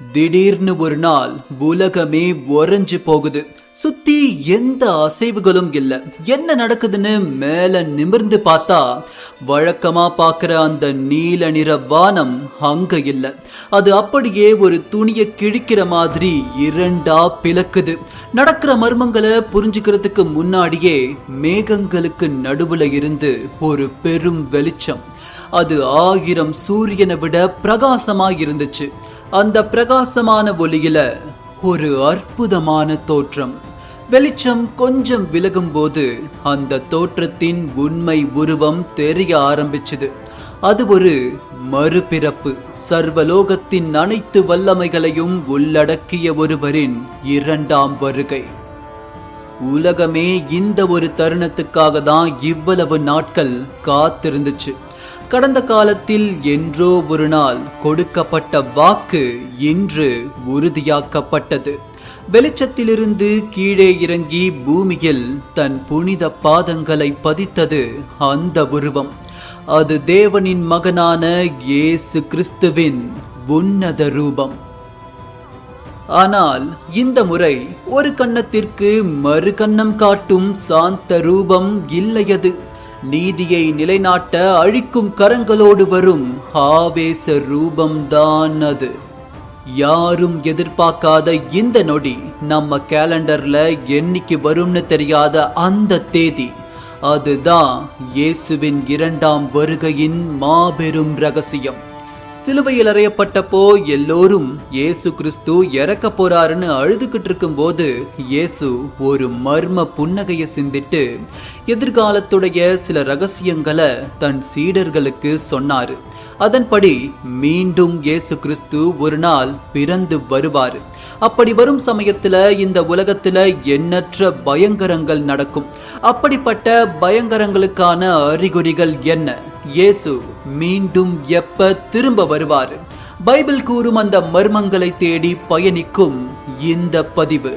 திடீர்னு ஒரு நாள் உலகமே உறைஞ்சு போகுது. சுத்தி எந்த அசைவுகளும் இல்ல. என்ன நடக்குதுன்னு மேல நிமிர்ந்து பார்த்தா வழக்கமா பார்க்கிற அந்த நீல நிற வானம் அங்க இல்ல. அது அப்படியே ஒரு துணியை கிழிக்கிற மாதிரி இரண்டா பிளக்குது. நடக்கிற மர்மங்களை புரிஞ்சுக்கிறதுக்கு முன்னாடியே மேகங்களுக்கு நடுவுல இருந்து ஒரு பெரும் வெளிச்சம். அது 1000 சூரியனை விட பிரகாசமா இருந்துச்சு. அந்த பிரகாசமான ஒளியில ஒரு அற்புதமான தோற்றம். வெளிச்சம் கொஞ்சம் விலகும் போது அந்த தோற்றத்தின் உண்மை உருவம் தெரிய ஆரம்பிச்சது. அது ஒரு மறுபிறப்பு. சர்வலோகத்தின் அனைத்து வல்லமைகளையும் உள்ளடக்கிய ஒருவரின் 2ஆம் வருகை. உலகமே இந்த ஒரு தருணத்துக்காக தான் இவ்வளவு நாட்கள் காத்திருந்துச்சு. கடந்த காலத்தில் என்றோ ஒரு நாள் கொடுக்கப்பட்ட வாக்கு இன்று உறுதியாக்கப்பட்டது. வெளிச்சத்திலிருந்து கீழே இறங்கி பூமியில் தன் புனித பாதங்களை பதித்தது அந்த உருவம். அது தேவனின் மகனான இயேசு கிறிஸ்துவின் உன்னத ரூபம். ஆனால் இந்த முறை ஒரு கன்னத்திற்கு மறு கன்னம் காட்டும் சாந்த ரூபம் இல்லையது. நீதியை நிலைநாட்ட அழிக்கும் கரங்களோடு வரும் ஆவேச ரூபம்தான் அது. யாரும் எதிர்பார்க்காத இந்த நொடி நம்ம கேலண்டர்ல என்னைக்கு வரும்னு தெரியாத அந்த தேதி, அதுதான் இயேசுவின் 2ஆம் வருகையின் மாபெரும் ரகசியம். சிலுவையில் அறையப்பட்டப்போ எல்லோரும் இயேசு கிறிஸ்து இறக்க போறாருன்னு அழுதுகிட்டு இருக்கும் போது இயேசு ஒரு மர்ம புன்னகையை சிந்திட்டு எதிர்காலத்துடைய சில ரகசியங்களை தன் சீடர்களுக்கு சொன்னாரு. அதன்படி மீண்டும் இயேசு கிறிஸ்து ஒரு நாள் பிறந்து வருவாரு. அப்படி வரும் சமயத்துல இந்த உலகத்துல எண்ணற்ற பயங்கரங்கள் நடக்கும். அப்படிப்பட்ட பயங்கரங்களுக்கான அறிகுறிகள் என்ன? இயேசு மீண்டும் எப்ப திரும்ப வருவாரு? பைபிள் கூறும் அந்த மர்மங்களை தேடி பயணிக்கும் இந்த பதிவு.